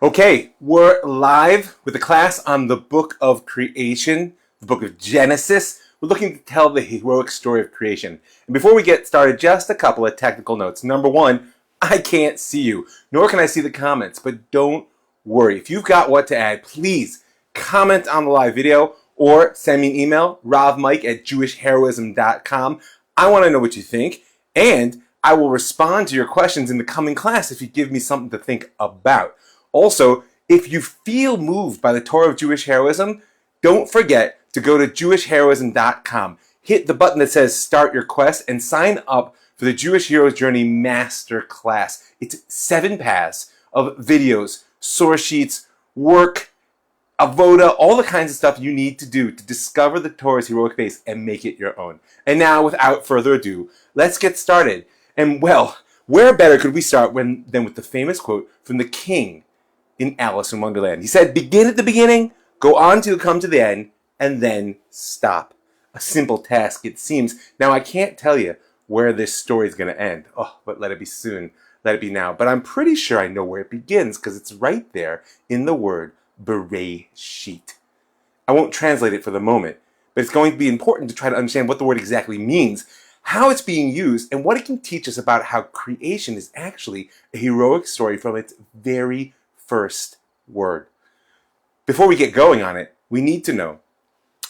Okay, we're live with a class on the book of creation, the book of Genesis. We're looking to tell the heroic story of creation. And before we get started, just a couple of technical notes. Number one, I can't see you, nor can I see the comments, but don't worry. If you've got what to add, please comment on the live video or send me an email, ravmike@jewishheroism.com. I want to know what you think, and I will respond to your questions in the coming class if you give me something to think about. Also, if you feel moved by the Torah of Jewish heroism, don't forget to go to jewishheroism.com. Hit the button that says Start Your Quest and sign up for the Jewish Heroes Journey Master Class. It's 7 paths of videos, source sheets, work, avoda, all the kinds of stuff you need to do to discover the Torah's heroic face and make it your own. And now, without further ado, let's get started. And well, where better could we start than with the famous quote from the king in Alice in Wonderland? He said, "Begin at the beginning, go on to come to the end, and then stop." A simple task, it seems. Now, I can't tell you where this story is going to end. Oh, but let it be soon. Let it be now. But I'm pretty sure I know where it begins because it's right there in the word Bereshit. I won't translate it for the moment, but it's going to be important to try to understand what the word exactly means, how it's being used, and what it can teach us about how creation is actually a heroic story from its very first word. Before we get going on it, we need to know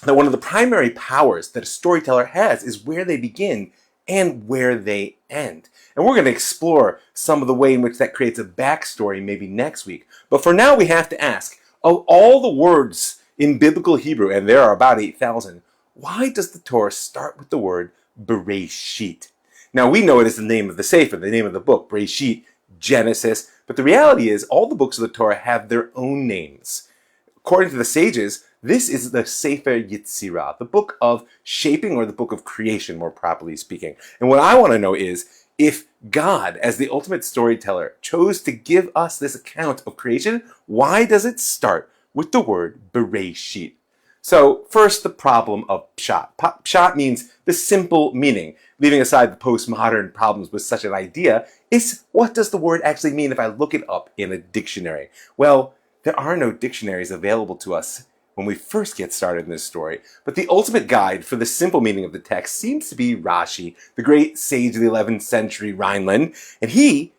that one of the primary powers that a storyteller has is where they begin and where they end. And we're going to explore some of the way in which that creates a backstory maybe next week. But for now, we have to ask, of all the words in biblical Hebrew, and there are about 8,000, why does the Torah start with the word Bereshit? Now, we know it as the name of the Sefer, the name of the book, Bereshit, Genesis, but the reality is all the books of the Torah have their own names. According to the sages, this is the Sefer Yetzirah, the book of shaping, or the book of creation, more properly speaking. And what I want to know is, if God, as the ultimate storyteller, chose to give us this account of creation, why does it start with the word Bereshit? So, first, the problem of pshat. Pshat means the simple meaning. Leaving aside the postmodern problems with such an idea, is what does the word actually mean if I look it up in a dictionary? Well, there are no dictionaries available to us when we first get started in this story, but the ultimate guide for the simple meaning of the text seems to be Rashi, the great sage of the 11th century Rhineland, and he,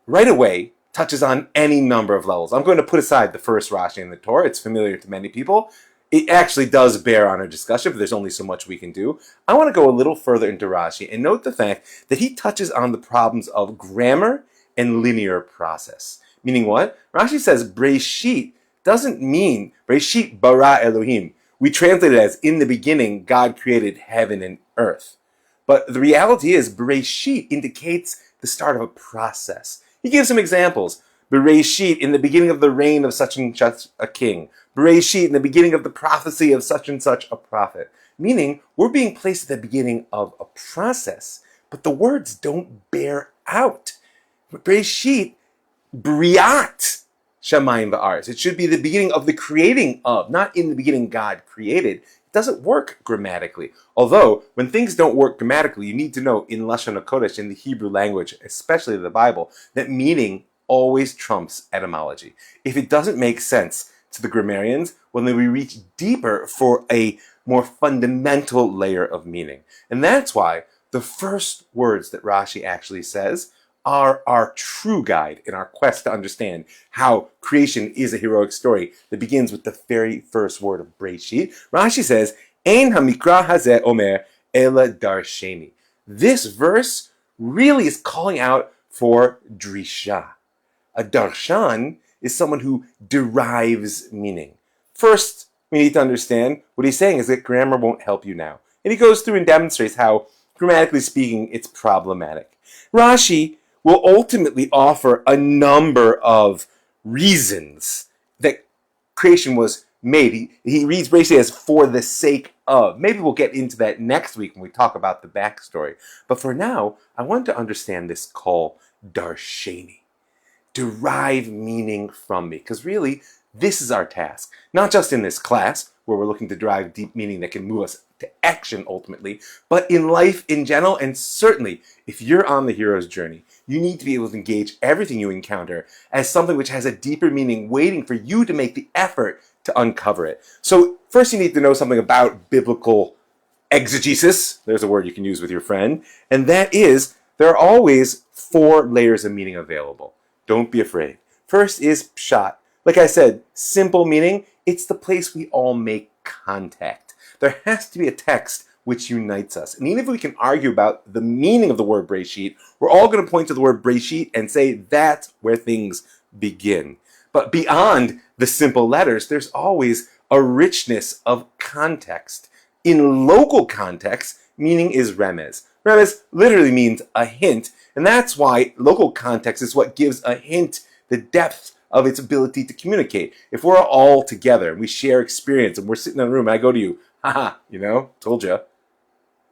right away, touches on any number of levels. I'm going to put aside the first Rashi in the Torah. It's familiar to many people. It actually does bear on our discussion, but there's only so much we can do. I want to go a little further into Rashi and note the fact that he touches on the problems of grammar and linear process. Meaning what? Rashi says Bereshit doesn't mean Bereshit bara Elohim. We translate it as in the beginning God created heaven and earth. But the reality is Bereshit indicates the start of a process. He gives some examples. Bereshit, in the beginning of the reign of such and such a king. Bereshit, in the beginning of the prophecy of such and such a prophet. Meaning, we're being placed at the beginning of a process, but the words don't bear out. Bereshit, Briat, Shamayim va'aretz. It should be the beginning of the creating of, not in the beginning God created. It doesn't work grammatically. Although, when things don't work grammatically, you need to know in Lashon HaKodesh, in the Hebrew language, especially the Bible, that meaning always trumps etymology. If it doesn't make sense to the grammarians, well, then we reach deeper for a more fundamental layer of meaning. And that's why the first words that Rashi actually says are our true guide in our quest to understand how creation is a heroic story that begins with the very first word of Bereshit. Rashi says, Ein hamikra hazeh omer ela darsheni. This verse really is calling out for drisha. A darshan is someone who derives meaning. First, we need to understand what he's saying is that grammar won't help you now. And he goes through and demonstrates how, grammatically speaking, it's problematic. Rashi will ultimately offer a number of reasons that creation was made. He reads basically as for the sake of. Maybe we'll get into that next week when we talk about the backstory. But for now, I want to understand this call darsheni. Derive meaning from me. Because really, this is our task. Not just in this class, where we're looking to derive deep meaning that can move us to action ultimately, but in life in general. And certainly, if you're on the hero's journey, you need to be able to engage everything you encounter as something which has a deeper meaning waiting for you to make the effort to uncover it. So first you need to know something about biblical exegesis. There's a word you can use with your friend. And that is, there are always 4 layers of meaning available. Don't be afraid. First is pshat. Like I said, simple meaning, it's the place we all make contact. There has to be a text which unites us. And even if we can argue about the meaning of the word Breshit, we're all going to point to the word Breshit and say that's where things begin. But beyond the simple letters, there's always a richness of context. In local context, meaning is remez. Remez literally means a hint, and that's why local context is what gives a hint the depth of its ability to communicate. If we're all together and we share experience and we're sitting in a room and I go to you, haha, told you.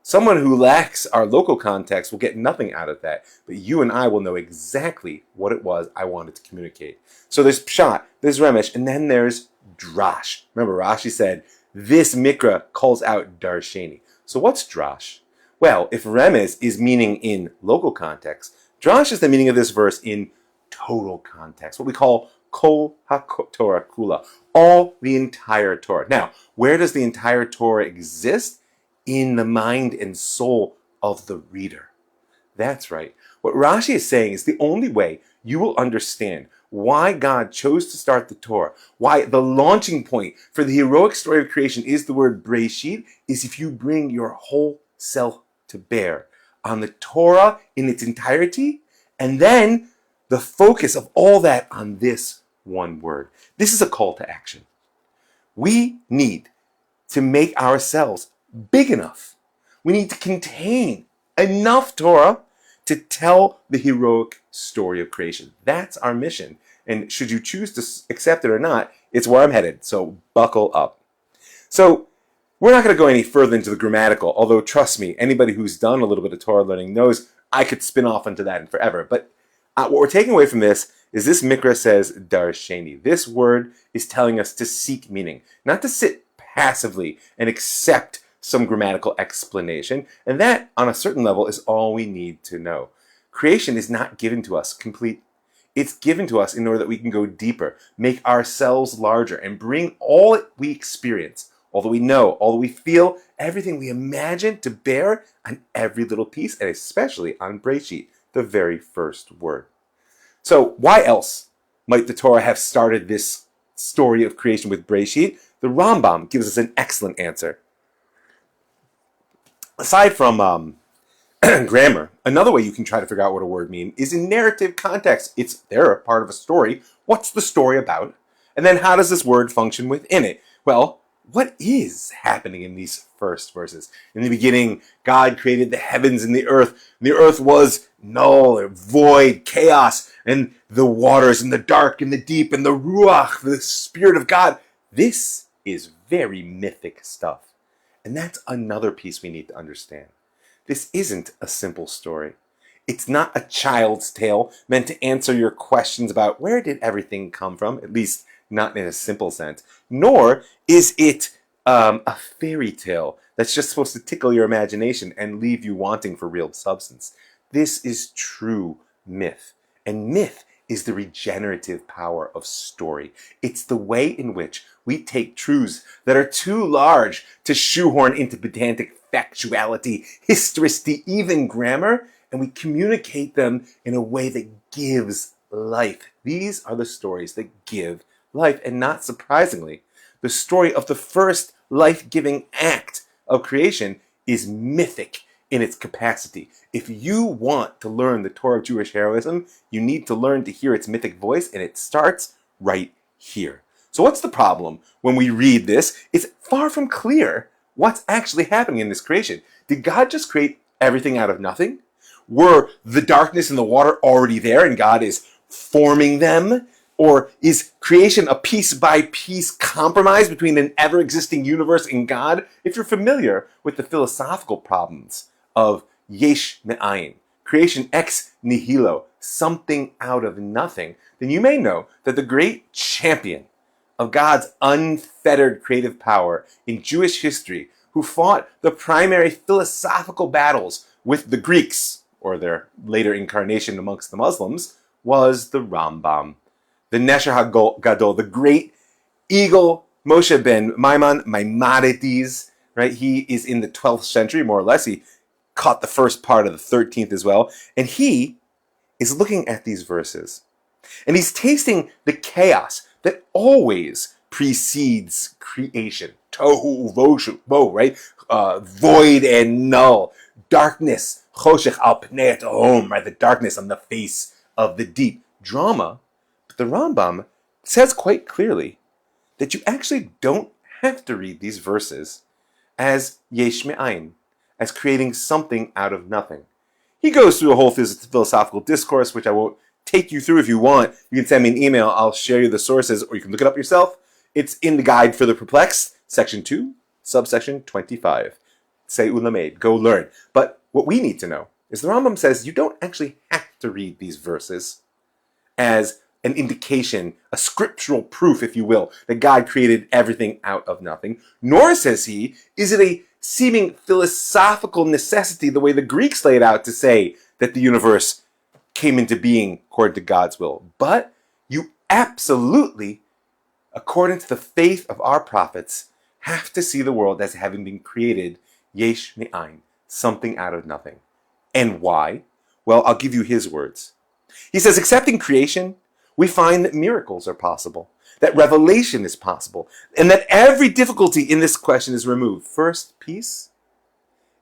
Someone who lacks our local context will get nothing out of that, but you and I will know exactly what it was I wanted to communicate. So there's pshat, there's remesh, and then there's drash. Remember, Rashi said, this mikra calls out darsheni. So what's drash? Well, if remez is meaning in local context, drash is the meaning of this verse in total context, what we call kol ha-Torah kula, all the entire Torah. Now, where does the entire Torah exist? In the mind and soul of the reader. That's right. What Rashi is saying is the only way you will understand why God chose to start the Torah, why the launching point for the heroic story of creation is the word Breshit, is if you bring your whole self to bear on the Torah in its entirety, and then the focus of all that on this one word. This is a call to action. We need to make ourselves big enough. We need to contain enough Torah to tell the heroic story of creation. That's our mission. And should you choose to accept it or not, it's where I'm headed. So buckle up. So we're not going to go any further into the grammatical, although trust me, anybody who's done a little bit of Torah learning knows I could spin off into that and forever. But what we're taking away from this is this mikra says darsheni. This word is telling us to seek meaning, not to sit passively and accept some grammatical explanation, and that, on a certain level, is all we need to know. Creation is not given to us complete. It's given to us in order that we can go deeper, make ourselves larger, and bring all that we experience, all that we know, all that we feel, everything we imagine to bear on every little piece, and especially on Breshit, the very first word. So why else might the Torah have started this story of creation with Breshit? The Rambam gives us an excellent answer. Aside from grammar, another way you can try to figure out what a word means is in narrative context. They're a part of a story. What's the story about? And then how does this word function within it? Well, what is happening in these first verses? In the beginning, God created the heavens and the earth. The earth was null or void, chaos, and the waters and the dark and the deep and the ruach, the spirit of God. This is very mythic stuff. And that's another piece we need to understand. This isn't a simple story. It's not a child's tale meant to answer your questions about where did everything come from, at least not in a simple sense, nor is it a fairy tale that's just supposed to tickle your imagination and leave you wanting for real substance. This is true myth, and myth is the regenerative power of story. It's the way in which we take truths that are too large to shoehorn into pedantic factuality, historicity, even grammar, and we communicate them in a way that gives life. These are the stories that give life, and not surprisingly, the story of the first life-giving act of creation is mythic in its capacity. If you want to learn the Torah of Jewish heroism, you need to learn to hear its mythic voice, and it starts right here. So what's the problem when we read this? It's far from clear what's actually happening in this creation. Did God just create everything out of nothing? Were the darkness and the water already there and God is forming them? Or is creation a piece-by-piece compromise between an ever-existing universe and God? If you're familiar with the philosophical problems of yesh me'ayin, creation ex nihilo, something out of nothing, then you may know that the great champion of God's unfettered creative power in Jewish history who fought the primary philosophical battles with the Greeks, or their later incarnation amongst the Muslims, was the Rambam. The Nesher HaGadol, the great eagle Moshe ben Maimonides, right? He is in the 12th century, more or less. He caught the first part of the 13th as well. And he is looking at these verses. And he's tasting the chaos that always precedes creation. Tohu voshu, right? Void and null. Darkness. Choshech al pnei tehom, right? The darkness on the face of the deep. Drama. But the Rambam says quite clearly that you actually don't have to read these verses as yesh me'ayin, as creating something out of nothing. He goes through a whole philosophical discourse, which I won't take you through. If you want, you can send me an email. I'll share you the sources, or you can look it up yourself. It's in the Guide for the Perplexed, section 2, subsection 25. Say ulamed, go learn. But what we need to know is the Rambam says you don't actually have to read these verses as an indication, a scriptural proof, if you will, that God created everything out of nothing. Nor, says he, is it a seeming philosophical necessity, the way the Greeks laid out, to say that the universe came into being according to God's will. But you absolutely, according to the faith of our prophets, have to see the world as having been created, yesh me'ayin, something out of nothing. And why? Well, I'll give you his words. He says, accepting creation, we find that miracles are possible, that revelation is possible, and that every difficulty in this question is removed. First, peace.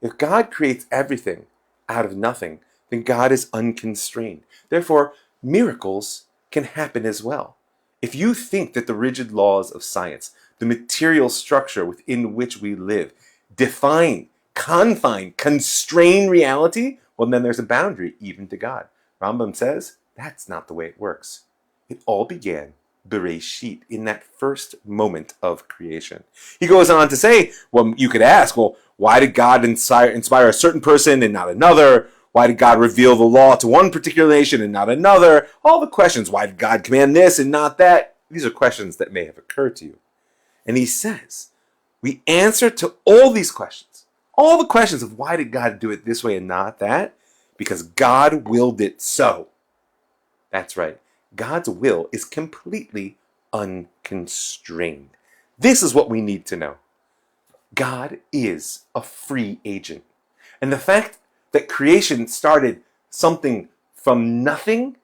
If God creates everything out of nothing, then God is unconstrained. Therefore, miracles can happen as well. If you think that the rigid laws of science, the material structure within which we live, define, confine, constrain reality, well, then there's a boundary even to God. Rambam says that's not the way it works. It all began Bereshit, in that first moment of creation. He goes on to say, well, you could ask, well, why did God inspire a certain person and not another? Why did God reveal the law to one particular nation and not another? All the questions. Why did God command this and not that? These are questions that may have occurred to you. And he says, we answer to all these questions, all the questions of why did God do it this way and not that, because God willed it so. That's right. God's will is completely unconstrained. This is what we need to know. God is a free agent. And the fact that creation started something from nothing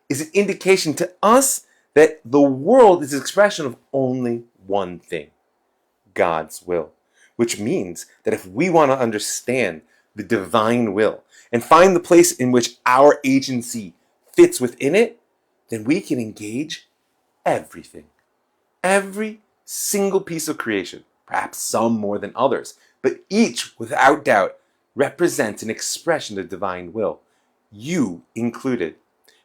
is an indication to us that the world is an expression of only one thing, God's will. Which means that if we want to understand the divine will and find the place in which our agency fits within it, then we can engage everything. Every single piece of creation, perhaps some more than others, but each, without doubt, represents an expression of divine will. You included.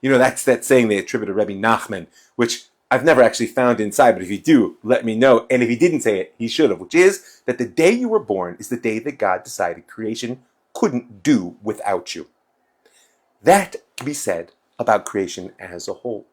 You know, that's that saying they attribute to Rebbe Nachman, which I've never actually found inside, but if you do, let me know. And if he didn't say it, he should have, which is that the day you were born is the day that God decided creation couldn't do without you. That can be said about creation as a whole.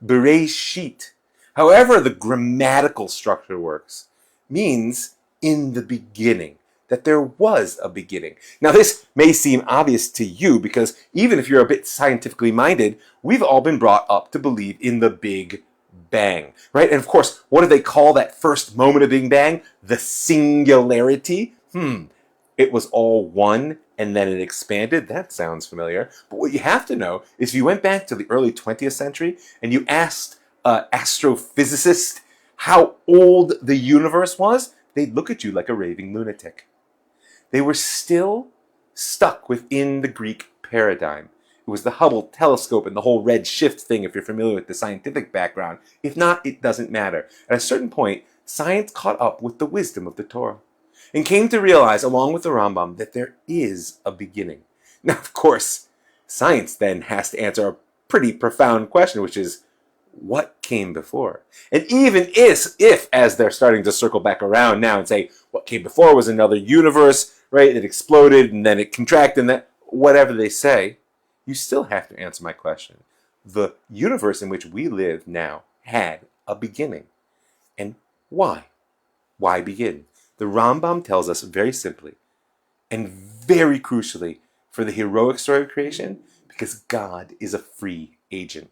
Bereshit, however the grammatical structure works, means in the beginning, that there was a beginning. Now this may seem obvious to you because even if you're a bit scientifically minded, we've all been brought up to believe in the Big Bang, right? And of course, what do they call that first moment of Big Bang? The singularity. It was all one and then it expanded. That sounds familiar. But what you have to know is if you went back to the early 20th century and you asked an astrophysicist how old the universe was, they'd look at you like a raving lunatic. They were still stuck within the Greek paradigm. It was the Hubble telescope and the whole red shift thing, if you're familiar with the scientific background. If not, it doesn't matter. At a certain point, science caught up with the wisdom of the Torah and came to realize, along with the Rambam, that there is a beginning. Now, of course, science then has to answer a pretty profound question, which is, what came before? And even if, as they're starting to circle back around now and say, what came before was another universe, right? It exploded and then it contracted and that, whatever they say, you still have to answer my question. The universe in which we live now had a beginning. And why? Why begin? The the Rambam tells us very simply and very crucially for the heroic story of creation, because God is a free agent.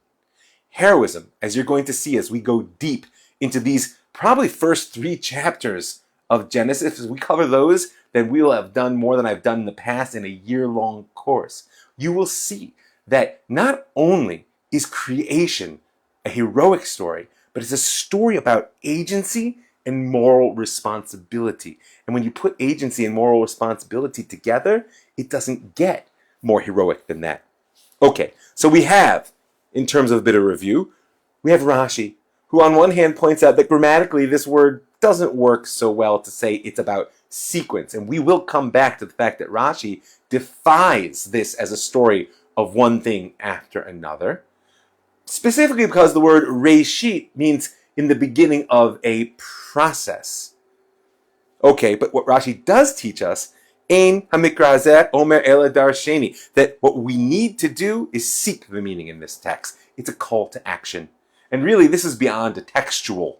Heroism, as you're going to see as we go deep into these probably first 3 chapters of Genesis, as we cover those, then we will have done more than I've done in the past in a year-long course. You will see that not only is creation a heroic story, but it's a story about agency and moral responsibility. And when you put agency and moral responsibility together, it doesn't get more heroic than that. Okay, so we have, in terms of a bit of review, we have Rashi, who on one hand points out that grammatically this word doesn't work so well to say it's about sequence. And we will come back to the fact that Rashi defies this as a story of one thing after another, specifically because the word Reshit means in the beginning of a process. Okay, but what Rashi does teach us, Ein hamikra hazeh omer ela darsheni, that what we need to do is seek the meaning in this text. It's a call to action. And really, this is beyond a textual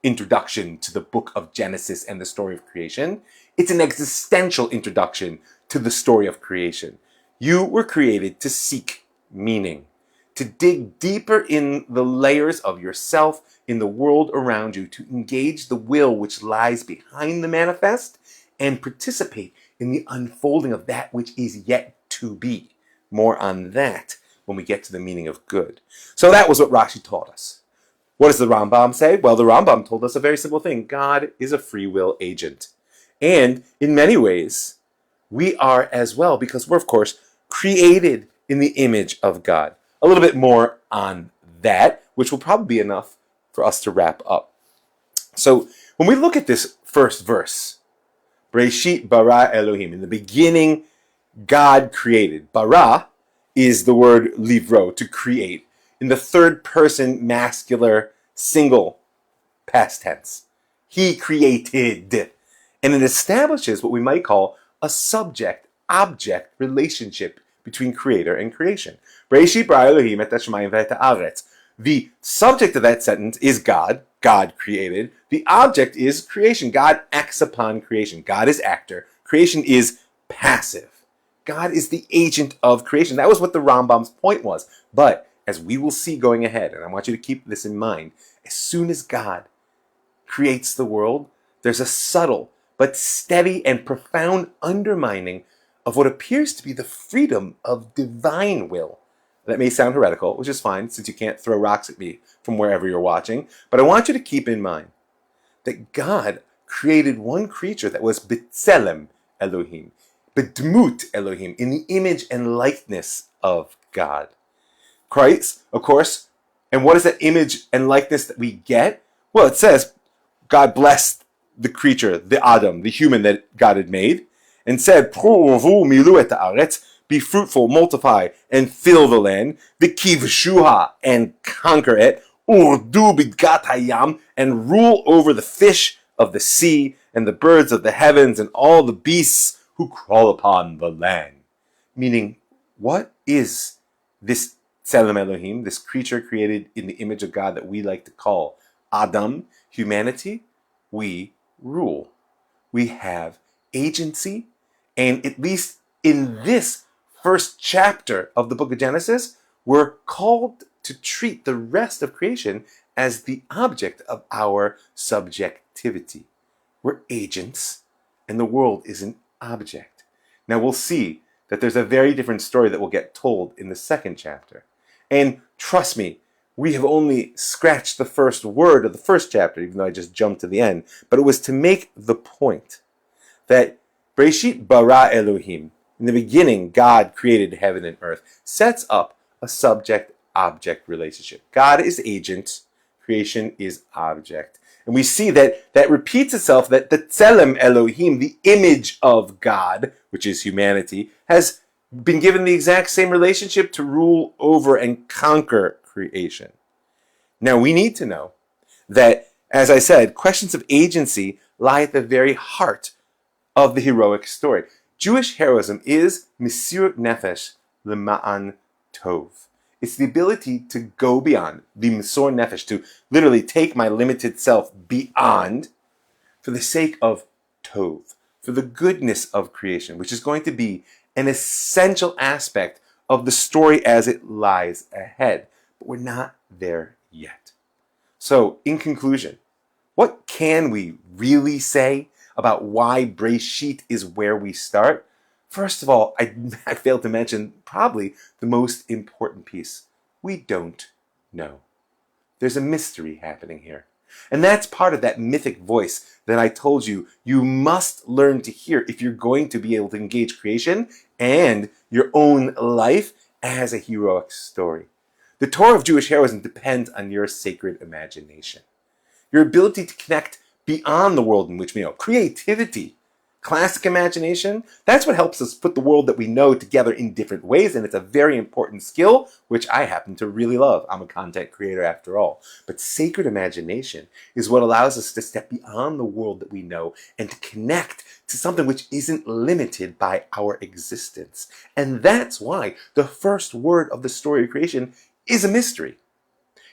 introduction to the book of Genesis and the story of creation. It's an existential introduction to the story of creation. You were created to seek meaning, to dig deeper in the layers of yourself, in the world around you, to engage the will which lies behind the manifest and participate in the unfolding of that which is yet to be. More on that when we get to the meaning of good. So that was what Rashi taught us. What does the Rambam say? Well, the Rambam told us a very simple thing. God is a free will agent. And in many ways, we are as well, because we're, of course, created in the image of God. A little bit more on that, which will probably be enough for us to wrap up. So when we look at this first verse, Bereshit bara Elohim, in the beginning, God created. Bara is the word livro, to create, in the third person masculine single past tense. He created. And it establishes what we might call a subject-object relationship between creator and creation. Bereshit bara Elohim et hashamayim ve'et haaretz. The subject of that sentence is God. God created. The object is creation. God acts upon creation. God is actor. Creation is passive. God is the agent of creation. That was what the Rambam's point was. But as we will see going ahead, and I want you to keep this in mind, as soon as God creates the world, there's a subtle but steady and profound undermining of what appears to be the freedom of divine will. That may sound heretical, which is fine, since you can't throw rocks at me from wherever you're watching. But I want you to keep in mind that God created one creature that was B'Tselem Elohim, B'Dmut Elohim, in the image and likeness of God. Christ, of course, and what is that image and likeness that we get? Well, it says God blessed the creature, the Adam, the human that God had made, and said, Pru'uvu milu et haaretz, be fruitful, multiply, and fill the land, v'kivshuha, and conquer it, urdu bidgat hayam, and rule over the fish of the sea, and the birds of the heavens, and all the beasts who crawl upon the land. Meaning, what is this Tselem Elohim, this creature created in the image of God that we like to call Adam, humanity? We rule. We have agency, and at least in this first chapter of the book of Genesis, we're called to treat the rest of creation as the object of our subjectivity. We're agents, and the world is an object. Now we'll see that there's a very different story that will get told in the second chapter. And trust me, we have only scratched the first word of the first chapter, even though I just jumped to the end. But it was to make the point that Bereshit bara Elohim, in the beginning, God created heaven and earth, sets up a subject-object relationship. God is agent, creation is object. And we see that that repeats itself, that the Tselem Elohim, the image of God, which is humanity, has been given the exact same relationship to rule over and conquer creation. Now, we need to know that, as I said, questions of agency lie at the very heart of the heroic story. Jewish heroism is Mesirut Nefesh L'Ma'an Tov. It's the ability to go beyond, the Mesor Nefesh, to literally take my limited self beyond for the sake of tov, for the goodness of creation, which is going to be an essential aspect of the story as it lies ahead. But we're not there yet. So, in conclusion, what can we really say about why Breshit is where we start? First of all, I failed to mention probably the most important piece. We don't know. There's a mystery happening here. And that's part of that mythic voice that I told you must learn to hear if you're going to be able to engage creation and your own life as a heroic story. The Torah of Jewish heroism depends on your sacred imagination. Your ability to connect beyond the world in which we know. Creativity, classic imagination, that's what helps us put the world that we know together in different ways, and it's a very important skill, which I happen to really love. I'm a content creator after all. But sacred imagination is what allows us to step beyond the world that we know and to connect to something which isn't limited by our existence. And that's why the first word of the story of creation is a mystery.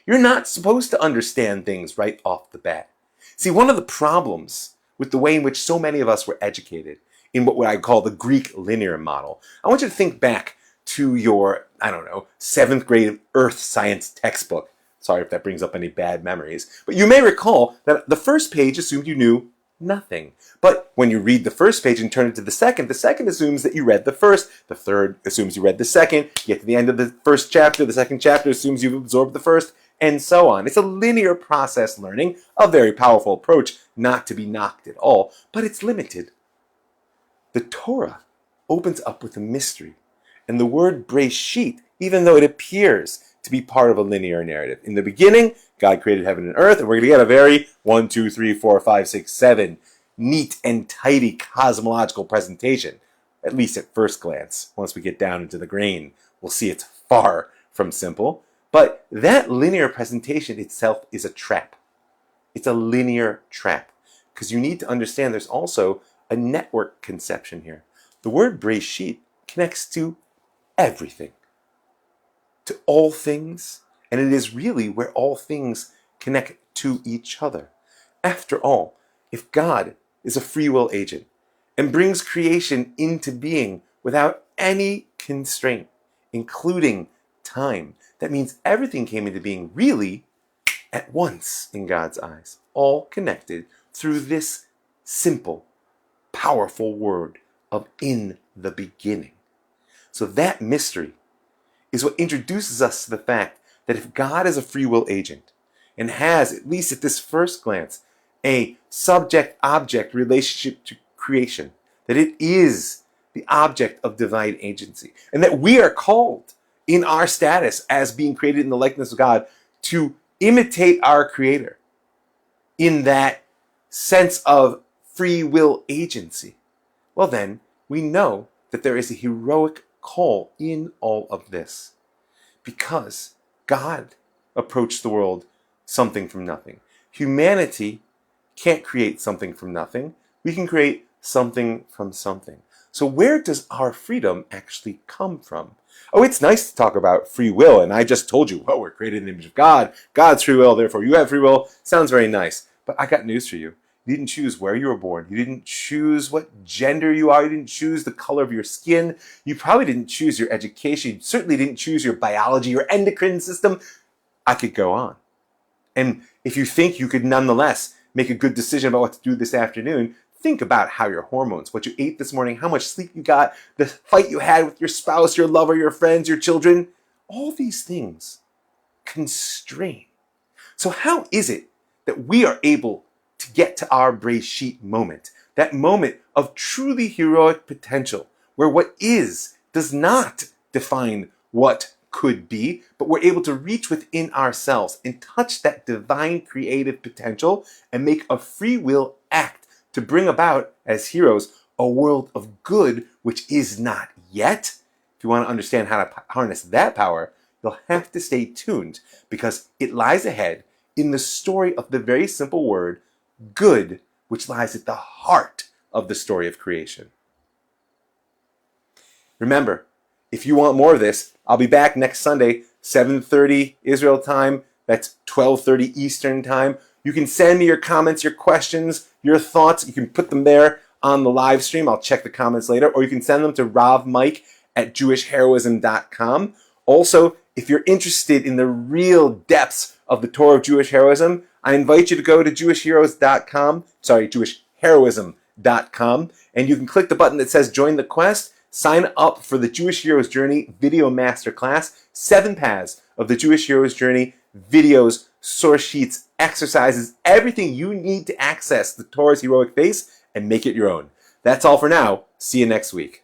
You're not supposed to understand things right off the bat. See, one of the problems with the way in which so many of us were educated in what I call the Greek linear model, I want you to think back to your, 7th grade earth science textbook. Sorry if that brings up any bad memories. But you may recall that the first page assumed you knew nothing. But when you read the first page and turn it to the second assumes that you read the first, the third assumes you read the second, you get to the end of the first chapter, the second chapter assumes you've absorbed the first, and so on. It's a linear process learning, a very powerful approach, not to be knocked at all, but it's limited. The Torah opens up with a mystery, and the word Breshit, even though it appears to be part of a linear narrative. In the beginning, God created heaven and earth, and we're going to get a very 1, 2, 3, 4, 5, 6, 7 neat and tidy cosmological presentation, at least at first glance. Once we get down into the grain, we'll see it's far from simple. But that linear presentation itself is a trap. It's a linear trap. Because you need to understand there's also a network conception here. The word Breshit connects to everything, to all things, and it is really where all things connect to each other. After all, if God is a free will agent and brings creation into being without any constraint, including time, that means everything came into being really at once in God's eyes, all connected through this simple, powerful word of in the beginning. So that mystery is what introduces us to the fact that if God is a free will agent and has, at least at this first glance, a subject-object relationship to creation, that it is the object of divine agency, and that we are called in our status as being created in the likeness of God to imitate our Creator in that sense of free will agency, well then, we know that there is a heroic call in all of this, because God approached the world something from nothing. Humanity can't create something from nothing. We can create something from something. So where does our freedom actually come from? Oh, it's nice to talk about free will, and I just told you, we're created in the image of God. God's free will, therefore you have free will. Sounds very nice. But I got news for you. You didn't choose where you were born. You didn't choose what gender you are. You didn't choose the color of your skin. You probably didn't choose your education. You certainly didn't choose your biology, your endocrine system. I could go on. And if you think you could nonetheless make a good decision about what to do this afternoon, think about how your hormones, what you ate this morning, how much sleep you got, the fight you had with your spouse, your lover, your friends, your children, all these things constrain. So how is it that we are able to get to our Breshit moment, that moment of truly heroic potential, where what is does not define what could be, but we're able to reach within ourselves and touch that divine creative potential and make a free will act to bring about, as heroes, a world of good which is not yet? If you want to understand how to harness that power, you'll have to stay tuned, because it lies ahead in the story of the very simple word good, which lies at the heart of the story of creation. Remember, if you want more of this, I'll be back next Sunday, 7:30 Israel time. That's 12:30 Eastern time. You can send me your comments, your questions, your thoughts. You can put them there on the live stream. I'll check the comments later. Or you can send them to ravmike@jewishheroism.com. Also, if you're interested in the real depths of the Torah of Jewish heroism, I invite you to go to jewishheroism.com, and you can click the button that says Join the Quest. Sign up for the Jewish Heroes Journey video masterclass, 7 paths of the Jewish Heroes Journey, videos, source sheets, exercises, everything you need to access the Torah's heroic face and make it your own. That's all for now. See you next week.